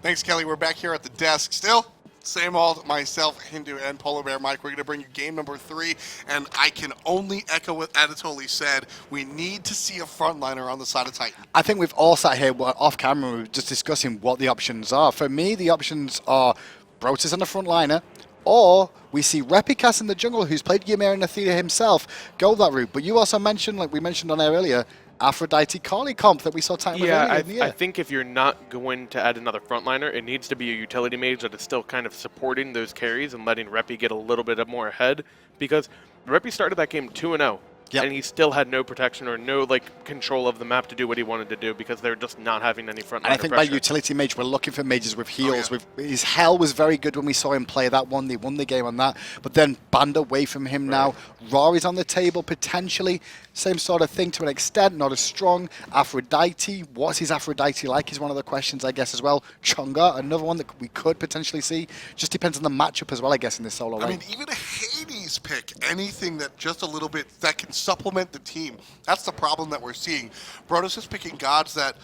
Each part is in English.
Thanks, Kelly. We're back here at the desk. Still, same old myself, Hindu, and Polar Bear Mike. We're going to bring you game number 3, and I can only echo what Anatoly said. We need to see a frontliner on the side of Titan. I think we've all sat here off camera, we were just discussing what the options are. For me, the options are Brotuz on the frontliner, or we see Repikas in the jungle, who's played Ymir and Athena himself, go that route. But you also mentioned, like we mentioned on air earlier, Aphrodite Kali comp that we saw Titan with earlier in the year. I think if you're not going to add another frontliner, it needs to be a utility mage that is still kind of supporting those carries and letting Repi get a little bit more ahead. Because Repi started that game 2-0. Yep. And he still had no protection or no control of the map to do what he wanted to do because they're just not having any frontliner. And I think pressure. by utility mage, we're looking for mages with heals. His Hell was very good when we saw him play that one. They won the game on that. But then banned away from him now. Rory's on the table potentially. Same sort of thing to an extent, not as strong. Aphrodite, what's his Aphrodite like is one of the questions, I guess, as well. Chunga, another one that we could potentially see. Just depends on the matchup as well, I guess, in this solo lane. I mean, even a Hades pick, anything that just a little bit that can supplement the team. That's the problem that we're seeing. Brotuz is picking gods that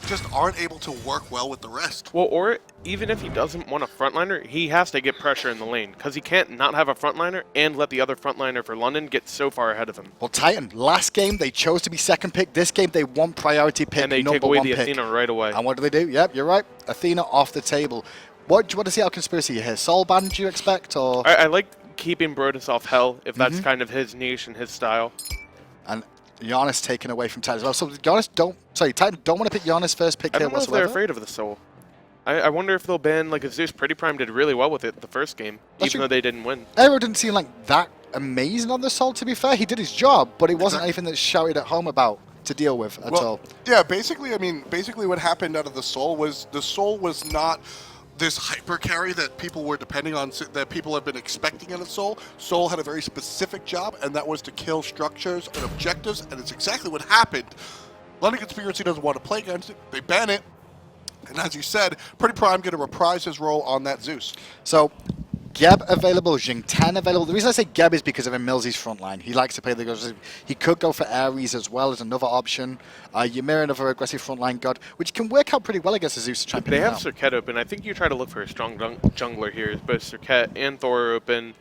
just aren't able to work well with the rest. Well, or even if he doesn't want a frontliner, he has to get pressure in the lane because he can't not have a frontliner and let the other frontliner for London get so far ahead of him. Well, Titan, last game they chose to be second pick. This game they want priority pick, and they take away the Athena right away. And what do? Yep, you're right. Athena off the table. What do you want to see out of Conspiracy here? Soul ban, do you expect? Or I like keeping Brotuz off Hell if that's kind of his niche and his style. And Giannis taken away from Titan as well. So Titan don't want to pick Giannis first pick I here don't know whatsoever. if they're afraid of the Soul. I wonder if they'll ban, like, a Zeus. PrettyPrime did really well with it the first game, even though they didn't win. Aero didn't seem like that amazing on the Soul, to be fair. He did his job, but it wasn't anything that's shouted at home about to deal with at all. Yeah, basically what happened out of the Soul was not this hyper carry that people were depending on, that people have been expecting in a Soul. Soul had a very specific job, and that was to kill structures and objectives, and it's exactly what happened. London Conspiracy doesn't want to play against it. They ban it. And as you said, PrettyPrime going to reprise his role on that Zeus. So, Geb available, Jing 10 available. The reason I say Geb is because of EmilZy's front line. He likes to play the aggressive. He could go for Ares as well as another option. Ymir, another aggressive front line god, which can work out pretty well against Zeus to try and pin They him have down. Serket open. I think you try to look for a strong jungler here. Both Serket and Thor are open.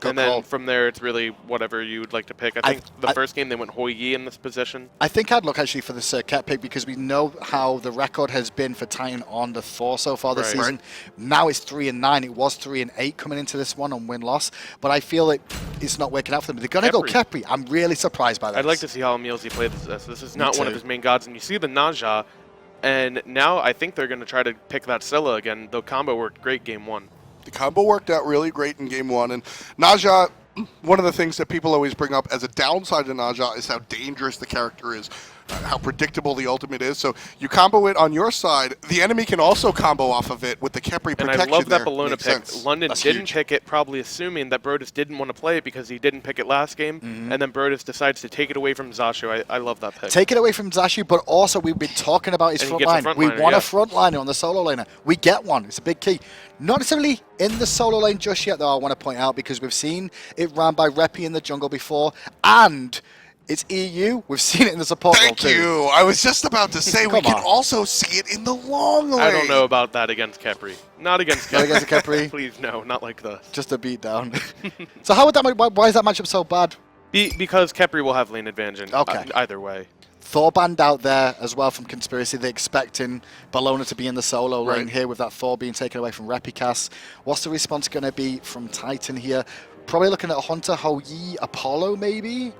And then from there, it's really whatever you would like to pick. I think the first game they went Hoi Yi in this position. I think I'd look actually for the Serket pick because we know how the record has been for Titan on the Thor so far this season. Now it's 3-9. It was 3-8 coming into this one on win-loss. But I feel like it's not working out for them. They're going to go Khepri. I'm really surprised by that. I'd like to see how EmilZy plays this. This is not one of his main gods. And you see the Naja. And now I think they're going to try to pick that Scylla again. The combo worked great game 1. The combo worked out really great in game 1. And Naja, one of the things that people always bring up as a downside to Naja is how dangerous the character is, how predictable the ultimate is. So you combo it on your side. The enemy can also combo off of it with the Khepri protection. And I love that there. Bellona pick. London didn't pick it, probably assuming that Brotuz didn't want to play it because he didn't pick it last game. And then Brotuz decides to take it away from Zashu. I love that pick. Take it away from Zashu, but also we've been talking about his front line. We want a front liner on the solo laner. We get one. It's a big key. Not necessarily in the solo lane just yet, though, I want to point out, because we've seen it ran by Repi in the jungle before, and it's EU. We've seen it in the support role too. Thank you. I was just about to say we can also see it in the long lane. I don't know about that against Khepri. Not against Khepri. Not against Khepri? Please, no, not like this. Just a beat down. So how would that? Why is that matchup so bad? Because Khepri will have lane advantage either way. Thor banned out there as well from Conspiracy. They're expecting Bellona to be in the solo lane here with that Thor being taken away from Repikas. What's the response going to be from Titan here? Probably looking at Hunter, Hoi Yi, Apollo maybe?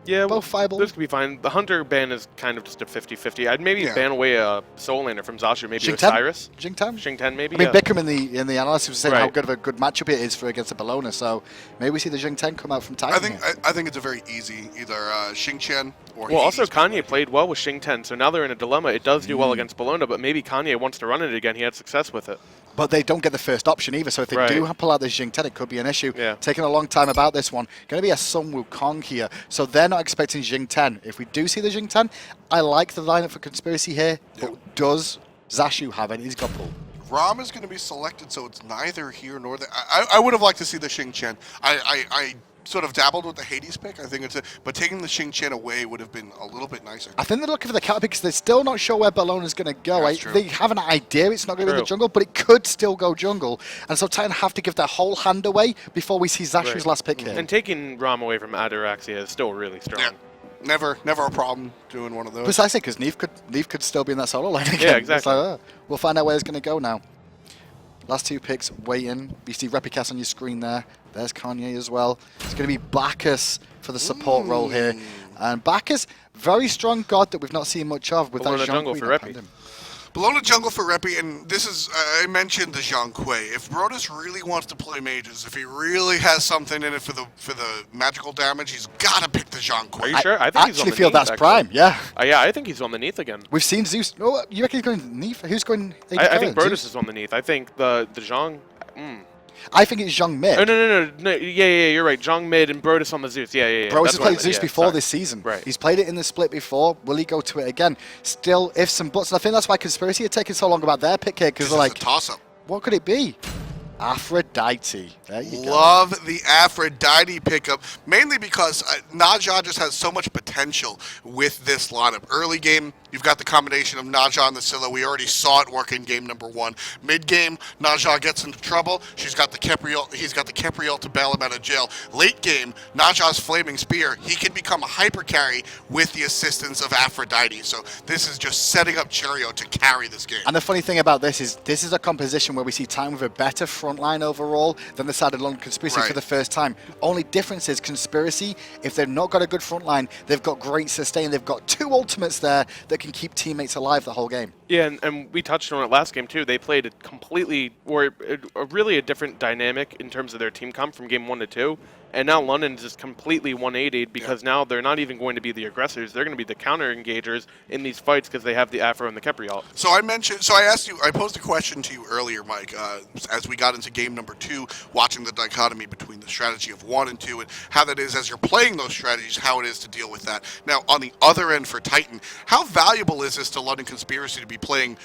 Yeah, both viable. This could be fine. The Hunter ban is kind of just a 50-50. I'd maybe ban away a soul laner from Zashu, maybe Osiris. Jing 10? Jing 10 maybe, I mean, Bickham in the analysis was saying how good of a good matchup it is for against a Bellona, so maybe we see the Jing 10 come out from Titan. I think it's a very easy, either Xing Chen or Well, also Kanye played well with Xing 10, so now they're in a dilemma. It does do well against Bellona, but maybe Kanye wants to run it again. He had success with it. But they don't get the first option either, so if they do pull out this Jing 10, it could be an issue. Taking a long time about this one. Going to be a Sun Wukong here, so they're not expecting Jing 10. If we do see the Jing 10, I like the lineup for Conspiracy here, but does Zashu have any? He's got pull. Rama is going to be selected, so it's neither here nor there. I would have liked to see the Xing Chen. I sort of dabbled with the Hades pick. I think but taking the Xing Chen away would have been a little bit nicer. I think they're looking for the counter because they're still not sure where Bellona's going to go. They have an idea it's not going to be in the jungle, but it could still go jungle. And so Titan have to give their whole hand away before we see Zashu's last pick here. And taking Rama away from Ataraxia is still really strong. Yeah. Never a problem doing one of those. Precisely, because Neith could still be in that solo lane again. Yeah, exactly. Like, we'll find out where it's going to go now. Last 2 picks, waiting. You see Repikas on your screen there. There's Kanye as well. It's going to be Bacchus for the support role here. And Bacchus, very strong god that we've not seen much of with that Zhong jungle for Repi. Bellona jungle for Repi, and this is, I mentioned the Zhong Kui. If Brotuz really wants to play mages, if he really has something in it for the magical damage, he's got to pick the Zhong Kui. Are you sure? I think he's on the actually feel Neith, that's actually. prime, yeah. Yeah, I think he's on the Neith again. We've seen Zeus. Oh, you reckon he's going Neith? Who's going I think Brotuz is on the Neith. I think the Zhong... I think it's Zhong mid. Oh, no. Yeah, you're right. Zhong mid and Brotuz on the Zeus. Yeah. Brotuz That's has played what Zeus before this season. Right. He's played it in the split before. Will he go to it again? Still ifs and buts. And I think that's why Conspiracy are taking so long about their pick here, because they're like, a toss-up. What could it be? Aphrodite. There you go. Love the Aphrodite pickup, mainly because Naja just has so much potential with this lineup. Early game, you've got the combination of Naja and the Scylla. We already saw it work in game number 1. Mid game, Naja gets into trouble. He's got the Khepri to bail him out of jail. Late game, Naja's flaming spear. He can become a hyper carry with the assistance of Aphrodite. So this is just setting up Cherryo to carry this game. And the funny thing about this is a composition where we see Titan with a better front line overall than the side of London Conspiracy for the first time. Only difference is Conspiracy, if they've not got a good front line, they've got great sustain. They've got 2 ultimates there that can keep teammates alive the whole game. Yeah, and we touched on it last game too. They played really a different dynamic in terms of their team comp from game 1 to 2. And now London's just completely 180'd because now they're not even going to be the aggressors. They're going to be the counter engagers in these fights because they have the Afro and the Khepri ult. So I posed a question to you earlier, Mike, as we got into game number 2, watching the dichotomy between the strategy of 1 and 2 and how that is as you're playing those strategies, how it is to deal with that. Now, on the other end for Titan, how valuable is this to London Conspiracy to be playing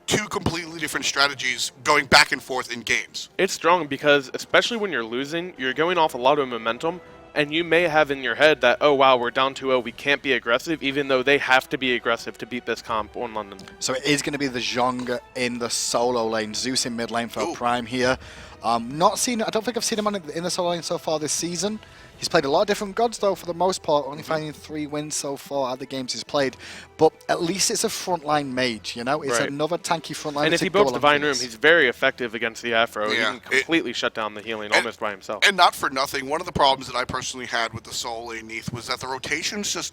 2 completely different strategies going back and forth in games? It's strong because, especially when you're losing, you're going off a lot of momentum, and you may have in your head that, oh wow, we're down 2-0, we can't be aggressive, even though they have to be aggressive to beat this comp on London. So it is going to be the Zhong in the solo lane, Zeus in mid lane for Prime here. I don't think I've seen him in the solo lane so far this season. He's played a lot of different gods, though, for the most part, only finding 3 wins so far at the games he's played. But at least it's a frontline mage, you know? It's another tanky frontline. And if he builds Divine Room, he's very effective against the Afro. Yeah, he can completely shut down the healing almost by himself. And not for nothing, one of the problems that I personally had with the solo lane Neith was that the rotations just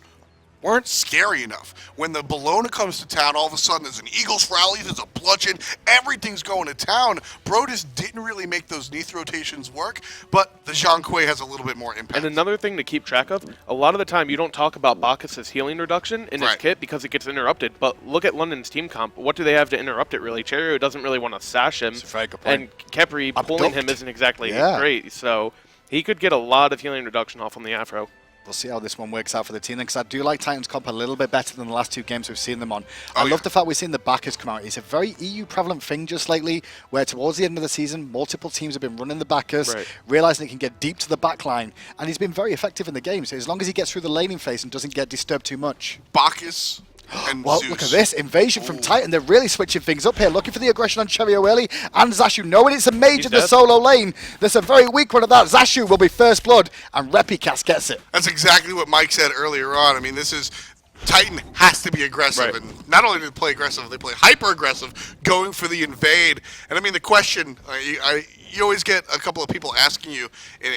weren't scary enough. When the Bellona comes to town, all of a sudden there's an Eagles rally, there's a bludgeon, everything's going to town. Brotuz didn't really make those Neith rotations work, but the Zhong Kui has a little bit more impact. And another thing to keep track of, a lot of the time you don't talk about Bacchus' healing reduction in his kit because it gets interrupted, but look at London's team comp. What do they have to interrupt it, really? Cherryo doesn't really want to sash him, and Khepri pulling him isn't exactly great, so he could get a lot of healing reduction off on the Afro. We'll see how this one works out for the team, because I do like Titan's comp a little bit better than the last 2 games we've seen them on. I love the fact we've seen the Bacchus come out. It's a very EU prevalent thing just lately, where towards the end of the season, multiple teams have been running the Bacchus, realizing it can get deep to the back line, and he's been very effective in the game. So as long as he gets through the laning phase and doesn't get disturbed too much. Bacchus and well, Zeus. Look at this. Invasion from Titan. They're really switching things up here. Looking for the aggression on Cherryo early. And Zashu, knowing it's a mage in the solo lane. There's a very weak one of that. Zashu will be first blood. And Repikas gets it. That's exactly what Mike said earlier on. I mean, this is... Titan has to be aggressive. And not only do they play aggressive, they play hyper-aggressive, going for the invade. And I mean, the question... you always get a couple of people asking you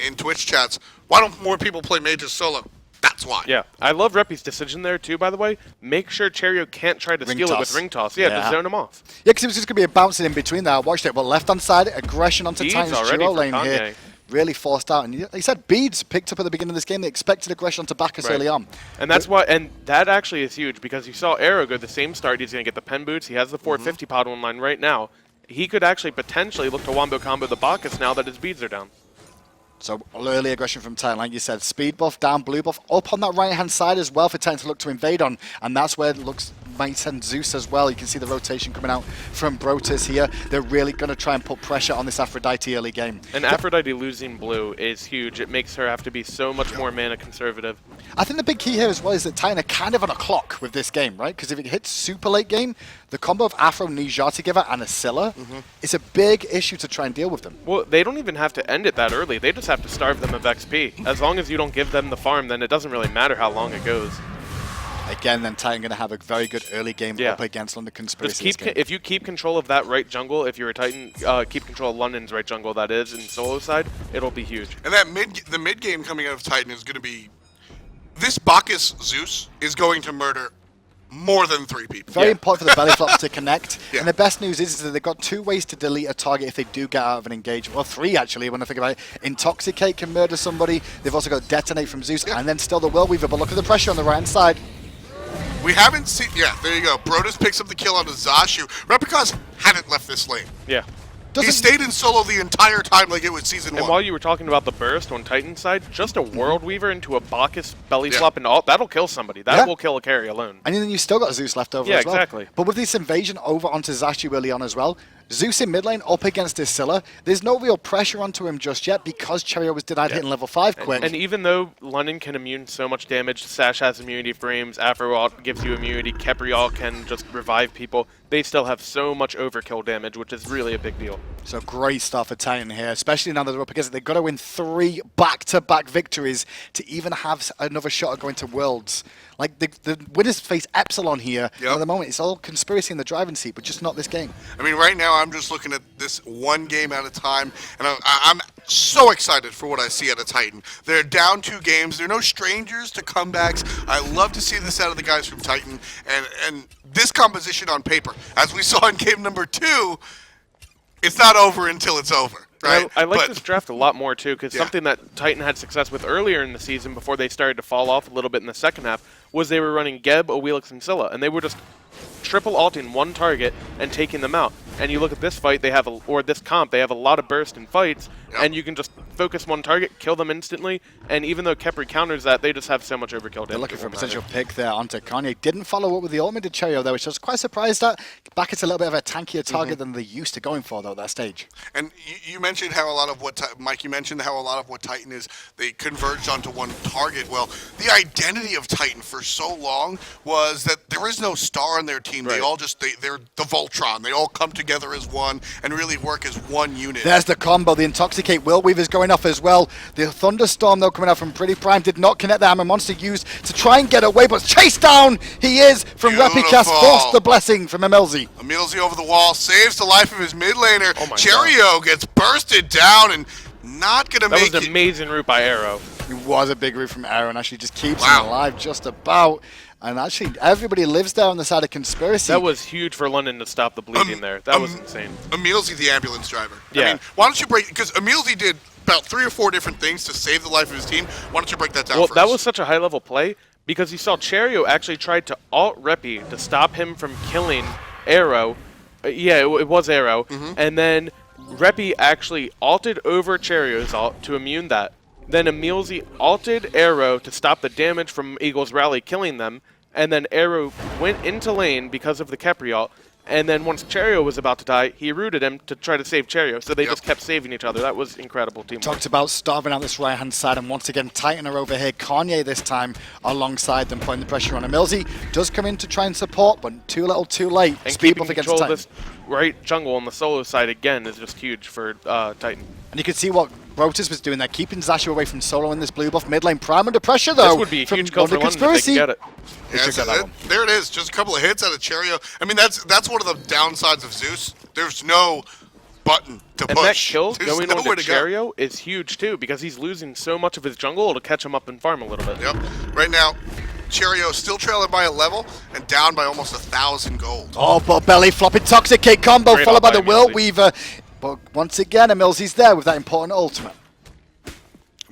in Twitch chats, why don't more people play mages solo? That's why. Yeah. I love Repi's decision there, too, by the way. Make sure Cherryo can't try to steal it with ring toss. Yeah, to zone him off. Yeah, because it was just going to be a bouncing in between there. I watched it. But left-hand side, aggression onto Titan's duo lane here. Really forced out. And he said Beads picked up at the beginning of this game. They expected aggression onto Bacchus early on. And that's why, and that actually is huge, because you saw Aero go the same start. He's going to get the pen boots. He has the 450 pod online right now. He could actually potentially look to wombo combo the Bacchus now that his beads are down. So early aggression from Titan, like you said, speed buff down, blue buff up on that right-hand side as well for Titan to look to invade on, and that's where it looks might send Zeus as well. You can see the rotation coming out from Brotuz here. They're really going to try and put pressure on this Aphrodite early game. And Aphrodite losing blue is huge. It makes her have to be so much more mana conservative. I think the big key here as well is that Titan are kind of on a clock with this game, right? Because if it hits super late game, the combo of Afro and Neith together and a Scylla is a big issue to try and deal with them. Well, they don't even have to end it that early. They just have to starve them of XP. As long as you don't give them the farm, then it doesn't really matter how long it goes. Again, then Titan going to have a very good early game up against London Conspiracy. If you keep control of that right jungle, if you're a Titan, keep control of London's right jungle, that is, in solo side, it'll be huge. And that the mid game coming out of Titan is going to be... This Bacchus Zeus is going to murder more than 3 people. Very important for the belly flops to connect. And the best news is that they've got 2 ways to delete a target if they do get out of an engagement. Well, 3 actually, when I think about it. Intoxicate can murder somebody. They've also got Detonate from Zeus, and then still the Whirlweaver. But look at the pressure on the right-hand side. We haven't seen... Yeah, there you go. Brotuz picks up the kill onto Zashu. Repikas hadn't left this lane. Yeah. He stayed in solo the entire time like it was season 1. And while you were talking about the burst on Titan's side, just a World Weaver into a Bacchus belly flop and all, that'll kill somebody. That will kill a carry alone. And then you still got Zeus left over as well. Yeah, exactly. But with this invasion over onto Zashu early on as well, Zeus in mid lane up against his Scylla, there's no real pressure onto him just yet because Cherryo was denied hitting level 5 quick. And even though London can immune so much damage, Sash has immunity frames, Afro ult gives you immunity, Khepri ult can just revive people, they still have so much overkill damage, which is really a big deal. So great stuff for Titan here, especially now that they're up against it. They've got to win 3 back-to-back victories to even have another shot at going to Worlds. Like, the winners face Epsilon here. And at the moment, it's all Conspiracy in the driving seat, but just not this game. I mean, right now, I'm just looking at this one game at a time, and I'm so excited for what I see out of Titan. They're down 2 games. They're no strangers to comebacks. I love to see this out of the guys from Titan, and this composition on paper, as we saw in game number 2, it's not over until it's over. Right? I like this draft a lot more, too, because something that Titan had success with earlier in the season before they started to fall off a little bit in the second half was they were running Geb, Awilix, and Scylla, and they were just triple ulting one target and taking them out. And you look at this fight, they have this comp, they have a lot of burst in fights, and you can just focus one target, kill them instantly, and even though Khepri counters that, they just have so much overkill damage. They're looking for a potential pick there onto Kanye. Didn't follow up with the ultimate to Cherryo there, which I was quite surprised at. Bacchus a little bit of a tankier target than they're used to going for, though, at that stage. And you mentioned how a lot of what, Mike, you mentioned how a lot of what Titan is, they converged onto one target. Well, the identity of Titan for so long was that there is no star on their team. They all just, they're the Voltron. They all come together as one and really work as one unit. There's the combo. The Intoxicate Whirlweaver's going off as well. The Thunderstorm, though, coming out from PrettyPrime did not connect the Hammer Monster used to try and get away, but chased down he is from Repikas. Forced the blessing from EmilZy. EmilZy over the wall, saves the life of his mid laner. Cherryo gets bursted down and not going to make it. That was an amazing route by Aero. It was a big route from Aero and actually just keeps him alive just about. And actually, everybody lives there on the side of Conspiracy. That was huge for London to stop the bleeding there. That was insane. EmilZy, the ambulance driver. Yeah. I mean, why don't you break... Because EmilZy did about 3 or 4 different things to save the life of his team. Why don't you break that down for us? That was such a high-level play because you saw Cherryo actually tried to ult Repi to stop him from killing Aero. It was Aero. And then Repi actually ulted over Cherryo's ult to immune that. Then EmilZy ulted Aero to stop the damage from Eagle's rally killing them. And then Aero went into lane because of the Khepri ult. And then once Cherryo was about to die, he rooted him to try to save Cherryo. So they just kept saving each other. That was incredible teamwork. Talked about starving out this right-hand side, and once again, Titan are over here. Kanye this time alongside them, putting the pressure on. EmilZy does come in to try and support, but too little, too late. And Speed keeping buff against control Titan. of this right jungle on the solo side again is just huge for Titan. And you can see what Brotuz was doing there, keeping Zashu away from solo in this blue buff. Mid lane Prime under pressure, though. This would be a huge kill for London if they can get it. Yeah, there it is. Just a couple of hits out of Cherryo. I mean, that's one of the downsides of Zeus. There's no button to push. And that kill There's going on to nowhere to Cherryo is huge, too, because he's losing so much of his jungle to catch him up and farm a little bit. Yep. Right now, Cherryo still trailing by a level and down by almost 1,000 gold. Oh, but belly flop Intoxicate combo Great followed by the EmilZy. Whirlweaver. But once again, EmilZy's there with that important ultimate.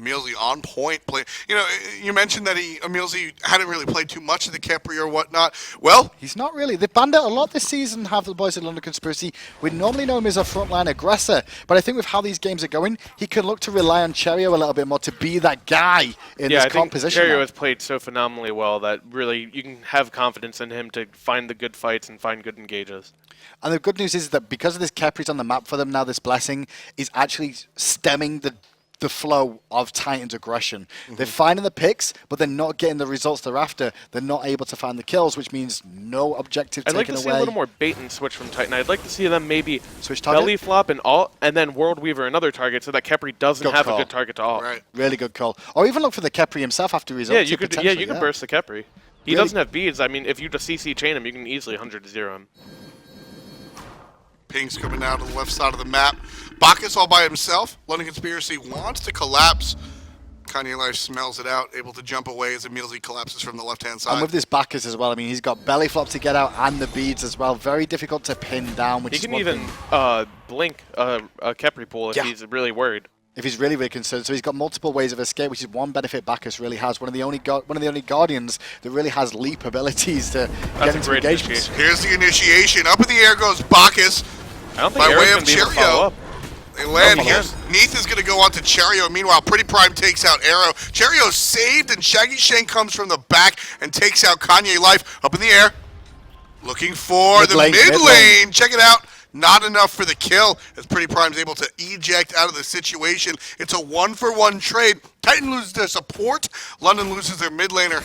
EmilZy on point. You know, you mentioned that EmilZy hadn't really played too much of the Khepri or whatnot. Well, he's not really. The Bandit a lot this season have the boys at London Conspiracy. We normally know him as a frontline aggressor, but I think with how these games are going, he can look to rely on Cherryo a little bit more to be that guy in this composition. Cherryo has played so phenomenally well that really you can have confidence in him to find the good fights and find good engages. And the good news is that because of this Khepri's on the map for them now, this blessing is actually stemming the flow of Titan's aggression. They're finding the picks, but they're not getting the results they're after. They're not able to find the kills, which means no objective taken away. I'd like to see a little more bait and switch from Titan. I'd like to see them maybe switch target, belly flop and alt, and then World Weaver another target so that Khepri doesn't have a good target to alt. Right. Really good call. Or even look for the Khepri himself after his ult. You could burst the Khepri. He doesn't have beads. I mean, if you just CC chain him, you can easily 100-0 him. Ping's coming out on the left side of the map. Bacchus all by himself. London Conspiracy wants to collapse. Kanyelife smells it out, able to jump away as EmilZy collapses from the left-hand side. And with this Bacchus as well, I mean, he's got belly flop to get out and the beads as well. Very difficult to pin down, which he can even blink a Khepri pool if he's really worried. If he's really, really concerned. So he's got multiple ways of escape, which is one benefit Bacchus really has. One of the only Guardians that really has leap abilities to get into engagements. Here's the initiation. Up in the air goes Bacchus. I don't think by Aero's way of Cherryo. They land here. Neith is going to go on to Cherryo. Meanwhile, PrettyPrime takes out Aero. Cherryo saved, and Shaggyshenk comes from the back and takes out Kanyelife. Up in the air. Looking for the mid lane. Check it out. Not enough for the kill, as PrettyPrime's able to eject out of the situation. It's a 1-for-1 trade. Titan loses their support. London loses their mid laner.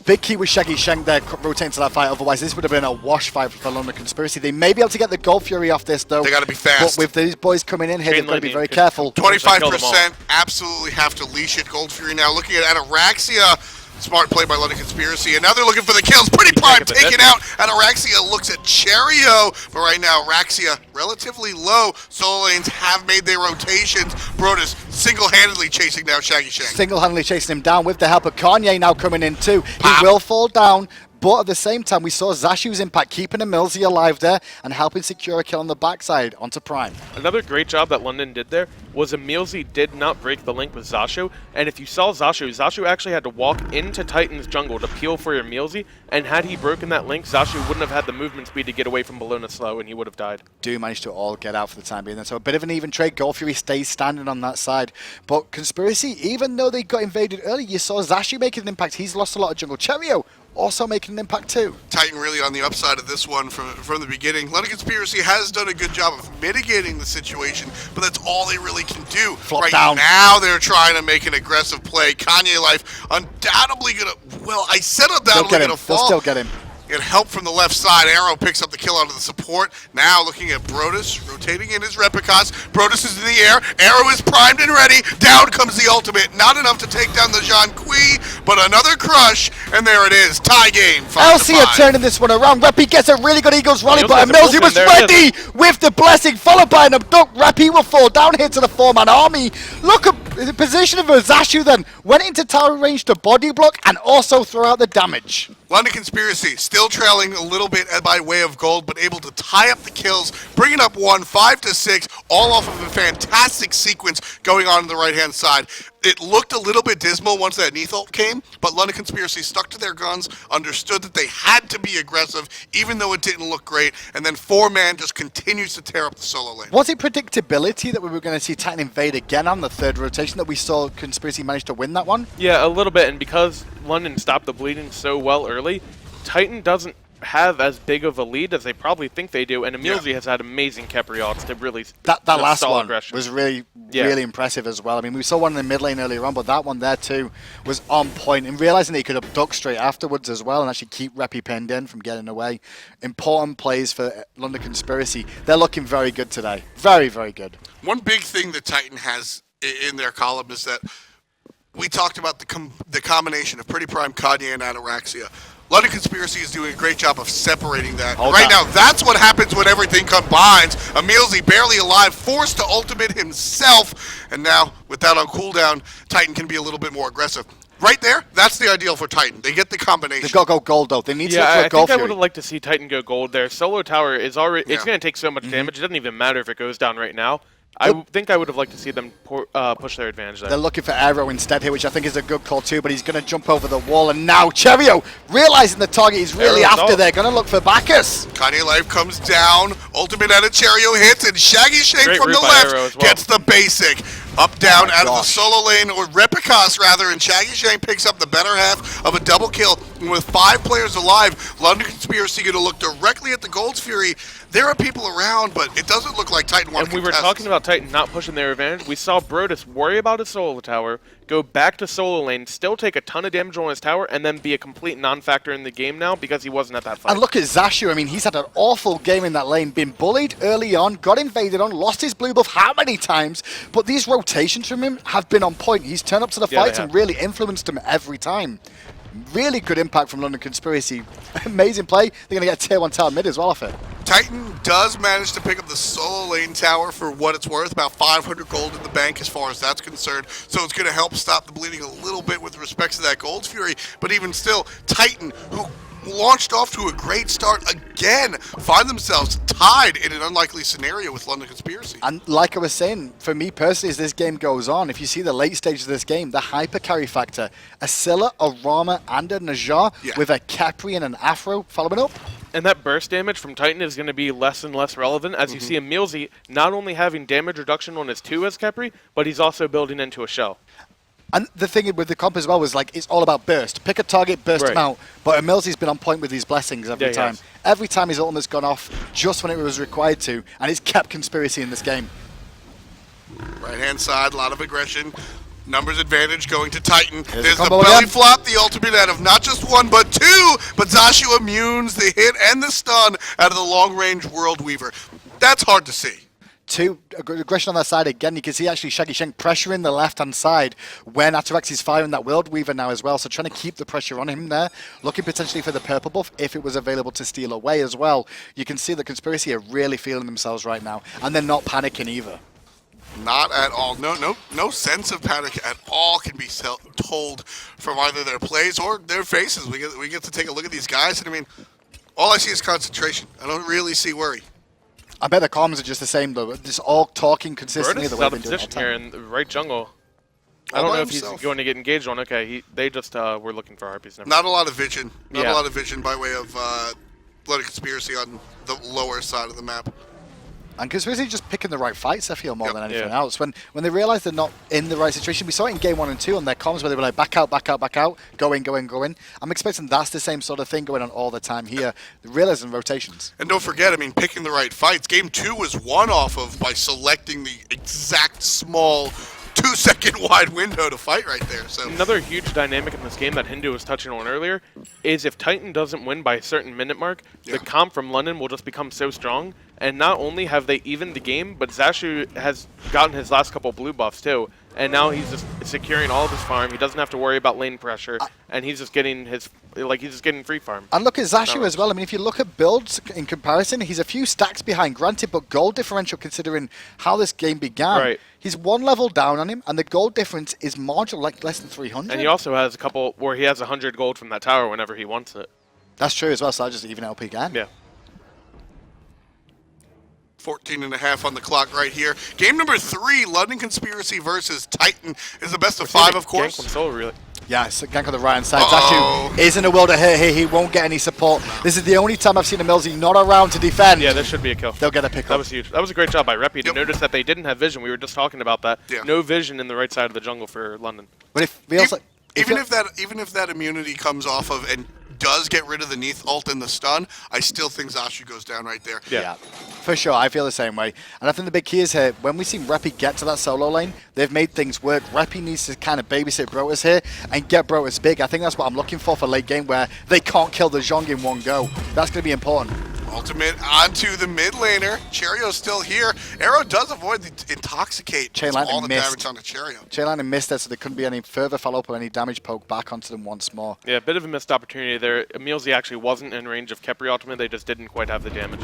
Big key with Shaggyshenk there, rotating to that fight. Otherwise, this would have been a wash fight for London Conspiracy. They may be able to get the Gold Fury off this, though. They got to be fast. But with these boys coming in here, they've got to be very careful. 25%, absolutely have to leash it. Gold Fury now looking at Ataraxia. Smart play by London Conspiracy. And now they're looking for the kills. PrettyPrime taken out. Ataraxia looks at Cherryo. But right now, Ataraxia relatively low. Solo lanes have made their rotations. Brotuz single-handedly chasing down Shaggyshenk. Single-handedly chasing him down with the help of Kanye now coming in too. He will fall down. But at the same time, we saw Zashu's impact, keeping EmilZy alive there and helping secure a kill on the backside onto Prime. Another great job that London did there was EmilZy did not break the link with Zashu. And if you saw Zashu actually had to walk into Titan's jungle to peel for EmilZy. And had he broken that link, Zashu wouldn't have had the movement speed to get away from Bellona slow, and he would have died. Do manage to all get out for the time being. So a bit of an even trade. Gold Fury stays standing on that side. But Conspiracy, even though they got invaded early, you saw Zashu making an impact. He's lost a lot of jungle. Cherryo also making an impact too. Titan really on the upside of this one from the beginning. London Conspiracy has done a good job of mitigating the situation, but that's all they really can do. Flop down. Now they're trying to make an aggressive play. Kanyelife undoubtedly gonna, well, I said undoubtedly gonna fall. They'll still get him. Get help from the left side. Aero picks up the kill out of the support. Now looking at Brotuz, rotating in his Repikas. Brotuz is in the air. Aero is primed and ready. Down comes the ultimate. Not enough to take down the Zhong, but another crush, and there it is. Tie game. Elsia turning this one around. Repi gets a really good Eagles rally, but EmilZy was ready with the blessing, followed by an abduct. Repi will fall down here to the 4-man army. Look at the position of Zashu then. Went into tower range to body block and also throw out the damage. London Conspiracy still trailing a little bit by way of gold, but able to tie up the kills, bringing up 5-6, all off of a fantastic sequence going on the right-hand side. It looked a little bit dismal once that Neith ult came, but London Conspiracy stuck to their guns, understood that they had to be aggressive, even though it didn't look great, and then 4-man just continues to tear up the solo lane. Was it predictability that we were going to see Titan invade again on the third rotation that we saw Conspiracy manage to win that one? Yeah, a little bit, and because London stopped the bleeding so well early, Titan doesn't have as big of a lead as they probably think they do, and EmilZy has had amazing Khepri ults to really that last one aggression. Was really impressive as well. I mean, we saw one in the mid lane earlier on, but that one there too was on point, and realizing that he could abduct straight afterwards as well and actually keep Repi pinned in from getting away. Important plays for London Conspiracy. They're looking very good today. Very, very good. One big thing that Titan has in their column is that we talked about the combination of PrettyPrime, Kanye, and Ataraxia. London Conspiracy is doing a great job of separating that. Now, that's what happens when everything combines. EmilZy barely alive, forced to ultimate himself, and now, with that on cooldown, Titan can be a little bit more aggressive. Right there, that's the ideal for Titan. They get the combination. They've got to go gold, though. They need to look for a gold. I think Fury. I would have liked to see Titan go gold there. Solo tower is already, it's going to take so much damage. It doesn't even matter if it goes down right now. I think I would have liked to see them push their advantage there. They're looking for Aero instead here, which I think is a good call too, but he's going to jump over the wall, and now Cherryo, realizing the target he's really after, they're going to look for Bacchus. Kanyelife comes down, ultimate out of Cherryo hits, and Shaggyshenk from the left gets the basic. Up, down, out of the solo lane, or Repikas rather, and Shaggyshenk picks up the better half of a double kill. And with 5 players alive, London Conspiracy going to look directly at the Gold's Fury. There are people around, but it doesn't look like Titan wants to contest. And we were talking about Titan not pushing their advantage. We saw Brotuz worry about his solo tower, go back to solo lane, still take a ton of damage on his tower, and then be a complete non-factor in the game now because he wasn't at that fight. And look at Zashu. I mean, he's had an awful game in that lane, been bullied early on, got invaded on, lost his blue buff how many times, but these rotations from him have been on point. He's turned up to the fights and really influenced them every time. Really good impact from London Conspiracy. Amazing play. They're going to get a tier 1 tower mid as well off it. Titan does manage to pick up the solo lane tower for what it's worth, about 500 gold in the bank as far as that's concerned. So it's going to help stop the bleeding a little bit with respect to that Gold's Fury. But even still, Titan, who launched off to a great start again, find themselves tied in an unlikely scenario with London Conspiracy. And like I was saying, for me personally, as this game goes on, if you see the late stages of this game, the hyper carry factor, a Scylla, a Rama, and a Najar with a Khepri and an Afro following up. And that burst damage from Titan is going to be less and less relevant as you see EmilZy not only having damage reduction on his 2 as Khepri, but he's also building into a shell. And the thing with the comp as well was like, it's all about burst. Pick a target, burst him out. But EmilZy's been on point with these blessings every time. Every time his ultimate's gone off just when it was required to, and it's kept Conspiracy in this game. Right-hand side, a lot of aggression. Numbers advantage going to Titan. There's the belly belly flop, the ultimate out of not just 1, but 2. But Zashu immunes the hit and the stun out of the long-range World Weaver. That's hard to see. 2 aggression on that side again. You can see actually Shaggyshenk pressuring the left-hand side when Ataraxia's firing that World Weaver now as well. So trying to keep the pressure on him there. Looking potentially for the purple buff if it was available to steal away as well. You can see the Conspiracy are really feeling themselves right now. And they're not panicking either. Not at all. No sense of panic at all can be told from either their plays or their faces. We get to take a look at these guys, and I mean, all I see is concentration. I don't really see worry. I bet the comms are just the same though. Just all talking consistently the way out they've of been doing position here in the right jungle. I don't know if he's going to get engaged on. Okay, they just were looking for harpies. Not a lot of vision. Not a lot of vision by way of Bloody Conspiracy on the lower side of the map. And Conspiracy just picking the right fights, I feel, more than anything else. When they realize they're not in the right situation, we saw it in game 1 and 2 on their comms where they were like, back out, back out, back out, go in, go in, go in. I'm expecting that's the same sort of thing going on all the time here. Realizing rotations. And don't forget, I mean, picking the right fights. Game 2 was won off of by selecting the exact small 2-second wide window to fight right there. So another huge dynamic in this game that Hindu was touching on earlier is if Titan doesn't win by a certain minute mark, the comp from London will just become so strong. And not only have they evened the game, but Zashu has gotten his last couple blue buffs too. And now he's just securing all of his farm. He doesn't have to worry about lane pressure, and he's just getting free farm. And look at Zashu as well. I mean, if you look at builds in comparison, he's a few stacks behind, granted, but gold differential considering how this game began. Right. He's 1 level down on him, and the gold difference is marginal, like less than 300. And he also has a couple where he has 100 gold from that tower whenever he wants it. That's true as well, so I just even LP again. Yeah. 14.5 on the clock right here. Game number 3, London Conspiracy versus Titan is the best of 5, of course. Really. Yeah, it's a gank on the right hand side. Zashu is in a world of hurt here. He won't get any support. This is the only time I've seen EmilZy not around to defend. Yeah, this should be a kill. They'll get a pick up. That was huge. That was a great job by Repi to notice that they didn't have vision. We were just talking about that. Yeah. No vision in the right side of the jungle for London. But if we also, even if that immunity comes off of and does get rid of the Neith ult and the stun, I still think Zashu goes down right there. Yeah, for sure. I feel the same way. And I think the big key is here, when we see Repi get to that solo lane, they've made things work. Repi needs to kind of babysit Brotuz here and get Brotuz big. I think that's what I'm looking for late game, where they can't kill the Zhong in one go. That's going to be important. Ultimate onto the mid laner. Cherryo's still here. Aero does avoid the Intoxicate. Chain all lightning the missed. damage onto Cherryo. Chain lightning missed there, so there couldn't be any further follow-up or any damage poke back onto them once more. Yeah, a bit of a missed opportunity there. EmilZy actually wasn't in range of Khepri ultimate. They just didn't quite have the damage.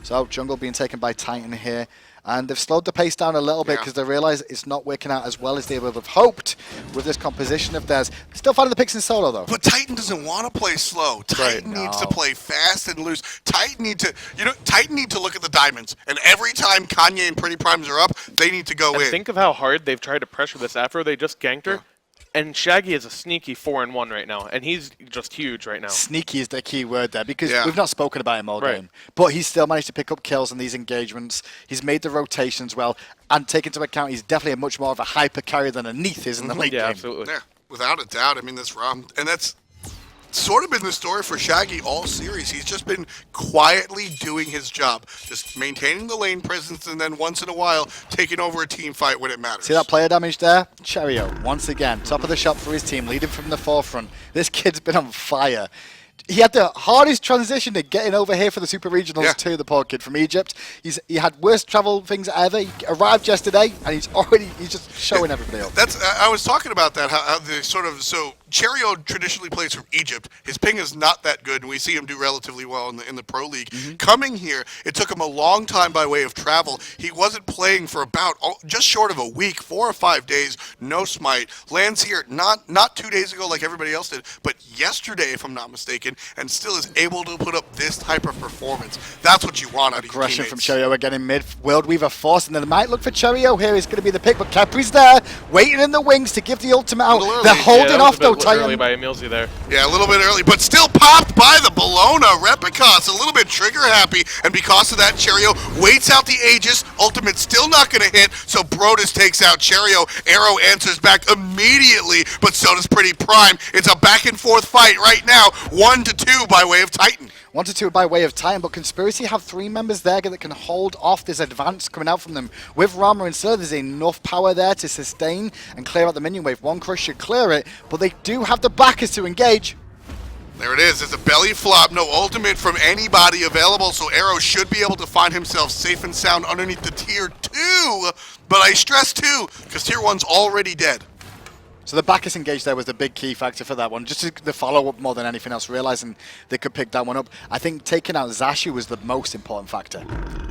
So jungle being taken by Titan here. And they've slowed the pace down a little bit because they realize it's not working out as well as they would have hoped with this composition of theirs. Still finding the picks in solo, though. But Titan doesn't want to play slow. Titan needs to play fast and loose. Titan need to look at the diamonds. And every time Kanye and PrettyPrimes are up, they need to go in. Think of how hard they've tried to pressure this Afro. They just ganked her. And Shaggy is a sneaky 4-1 right now, and he's just huge right now. Sneaky is the key word there, because we've not spoken about him all game. But he's still managed to pick up kills in these engagements. He's made the rotations well, and take into account he's definitely much more of a hyper carrier than a Neith is in the late game. Absolutely. Yeah, without a doubt. I mean, that's wrong. And that's sort of been the story for Shaggy all series. He's just been quietly doing his job, just maintaining the lane presence, and then once in a while taking over a team fight when it matters. See that player damage there? Cherryo, once again, top of the shop for his team, leading from the forefront. This kid's been on fire. He had the hardest transition to getting over here for the Super Regionals too, the poor kid from Egypt. He had worst travel things ever. He arrived yesterday, and he's just showing everybody up. I was talking about that, how the sort of, so Cherryo traditionally plays from Egypt. His ping is not that good, and we see him do relatively well in the Pro League. Coming here, it took him a long time by way of travel. He wasn't playing for about just short of a week, 4 or 5 days, no smite. Lands here not 2 days ago like everybody else did, but yesterday, if I'm not mistaken, and still is able to put up this type of performance. That's what you want out of your teammates. Aggression from Cherryo again in mid. World Weaver force, and then they might look for Cherryo here. He's going to be the pick, but Khepri's there, waiting in the wings to give the ultimate out. They're holding off though, Titan. Early by EmilZy there. Yeah, a little bit early, but still popped by the Bellona. Repikas a little bit trigger happy, and because of that, Cherryo waits out the Aegis. Ultimate still not going to hit, so Brotuz takes out Cherryo. Aero answers back immediately, but so does PrettyPrime. It's a back and forth fight right now, 1-2 by way of Titan. 1-2 by way of Titan, but Conspiracy have 3 members there that can hold off this advance coming out from them. With Rama and Scylla, there's enough power there to sustain and clear out the minion wave. One crush should clear it, but they do have the Bacchus to engage. There it is. It's a belly flop. No ultimate from anybody available, so Aero should be able to find himself safe and sound underneath the tier 2. But I stress 2, because tier 1's already dead. So the Bacchus engage there was the big key factor for that one. Just the follow-up more than anything else, realizing they could pick that one up. I think taking out Zashu was the most important factor.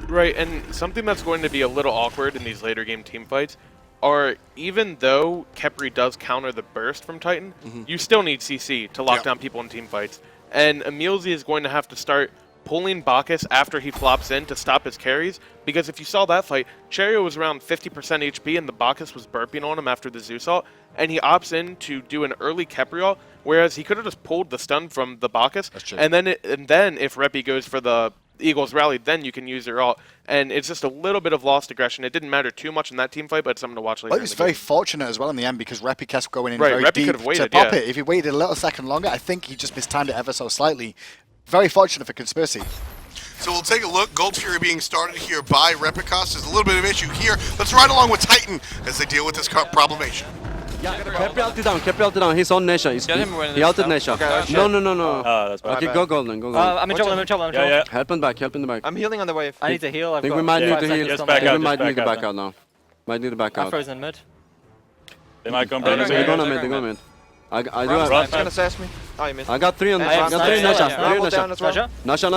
Right, and something that's going to be a little awkward in these later game team fights are, even though Khepri does counter the burst from Titan, you still need CC to lock down people in team fights. And EmilZy is going to have to start pulling Bacchus after he flops in to stop his carries, because if you saw that fight, Cherryo was around 50% HP and the Bacchus was burping on him after the Zeus ult, and he opts in to do an early Khepri ult, whereas he could have just pulled the stun from the Bacchus, and then if Repi goes for the Eagles rally, then you can use your ult, and it's just a little bit of lost aggression. It didn't matter too much in that team fight, but it's something to watch later. Well, it was very fortunate as well in the end, because Repikas going in Repi very deep could have waited, to pop it. If he waited a little second longer, I think he just mistimed it ever so slightly. Very fortunate for Conspiracy. So we'll take a look. Gold Fury being started here by Repikas. There's a little bit of issue here. Let's ride along with Titan as they deal with this problemation. Yeah, Khepri ulted down. He's on Nesha. He ulted Nesha. Okay. No. Oh, that's bad. Okay, go golden, go golden. I'm in trouble. Yeah. Help him back. I'm healing on the wave. I need to heal. I think we might need to heal. Just I think we might need to back out now. Might need to back out. I'm frozen mid. They might come They're gonna mid. I do have. He's gonna sass me. Oh, you missed. I got 3 on Nesha. Nasha.